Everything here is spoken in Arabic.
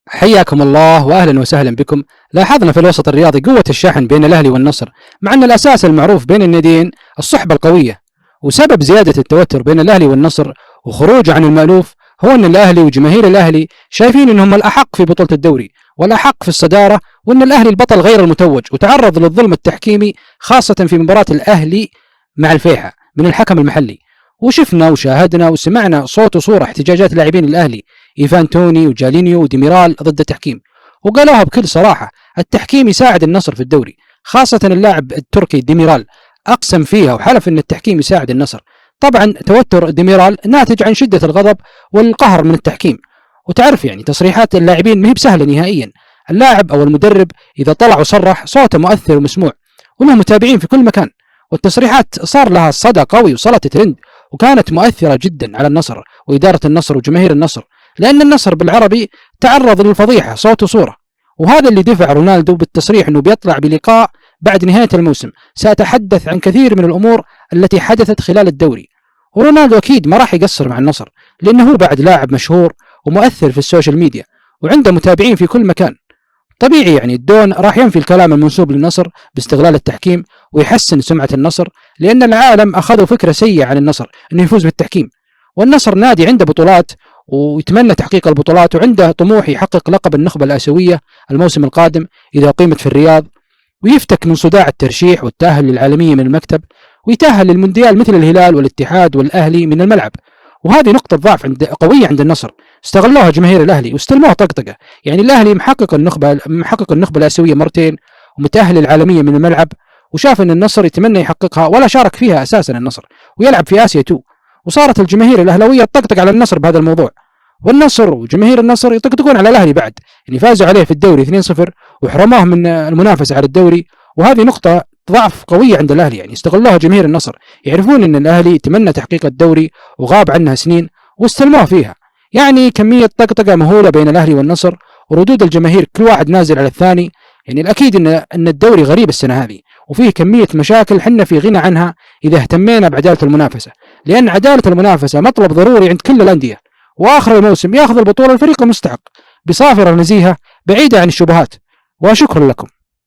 حياكم الله واهلا وسهلا بكم. لاحظنا في الوسط الرياضي قوة الشحن بين الاهلي والنصر، مع ان الاساس المعروف بين الناديين الصحبة القوية. وسبب زيادة التوتر بين الاهلي والنصر وخروج عن المألوف هو ان الاهلي وجماهير الاهلي شايفين انهم الاحق في بطولة الدوري والاحق في الصدارة، وان الاهلي البطل غير المتوج وتعرض للظلم التحكيمي خاصة في مباراة الاهلي مع الفيحة من الحكم المحلي. وشفنا وشاهدنا وسمعنا صوت وصورة احتجاجات لاعبين الاهلي إيفان توني وجالينيو وديميرال ضد التحكيم، وقالوها بكل صراحة: التحكيم يساعد النصر في الدوري، خاصة اللاعب التركي ديميرال أقسم فيها وحلف أن التحكيم يساعد النصر. طبعا توتر ديميرال ناتج عن شدة الغضب والقهر من التحكيم. وتعرف يعني تصريحات اللاعبين ما هي بسهلة نهائيا. اللاعب أو المدرب إذا طلع وصرح صوته مؤثر ومسموع وله متابعين في كل مكان، والتصريحات صار لها صدى قوي وصلت ترند، وكانت مؤثرة جدا على النصر وإدارة النصر وجماهير النصر، لأن النصر بالعربي تعرض للفضيحة صوت وصورة. وهذا اللي دفع رونالدو بالتصريح أنه بيطلع بلقاء بعد نهاية الموسم سأتحدث عن كثير من الأمور التي حدثت خلال الدوري. ورونالدو أكيد ما راح يقصر مع النصر، لأنه هو بعد لاعب مشهور ومؤثر في السوشيال ميديا وعنده متابعين في كل مكان. طبيعي يعني الدون راح ينفي الكلام المنسوب للنصر باستغلال التحكيم ويحسن سمعة النصر، لأن العالم أخذوا فكرة سيئة عن النصر أنه يفوز بالتحكيم. والنصر نادي عنده بطولات ويتمنى تحقيق البطولات، وعنده طموح يحقق لقب النخبة الآسيوية الموسم القادم إذا أقيمت في الرياض، ويفتك من صداع الترشيح والتأهل للعالمية من المكتب، ويتأهل للمونديال مثل الهلال والاتحاد والأهلي من الملعب. وهذه نقطة ضعف قوية عند النصر استغلوها جماهير الأهلي واستلموها طقطقة. يعني الأهلي محقق النخبة الآسيوية مرتين ومتأهل العالمية من الملعب، وشاف أن النصر يتمنى يحققها ولا شارك فيها أساسا النصر، ويلعب في آسيا 2. وصارت الجماهير الأهلاوية تطقطق على النصر بهذا الموضوع، والنصر وجماهير النصر يطقطقون على الأهلي بعد، يعني فازوا عليه في الدوري 2-0 وحرموه من المنافسة على الدوري. وهذه نقطة ضعف قوية عند الأهلي، يعني استغلوها جماهير النصر، يعرفون أن الأهلي يتمنى تحقيق الدوري وغاب عنها سنين واستلموها فيها. يعني كمية طقطقة مهولة بين الأهلي والنصر، وردود الجماهير كل واحد نازل على الثاني. يعني الأكيد أن الدوري غريب السنة هذه، وفيه كمية مشاكل حنا في غنى عنها إذا اهتمينا بعدالة المنافسة، لأن عدالة المنافسة مطلب ضروري عند كل الأندية. وآخر الموسم يأخذ البطولة الفريق المستحق بصافرة نزيهة بعيدة عن الشبهات. وشكرا لكم.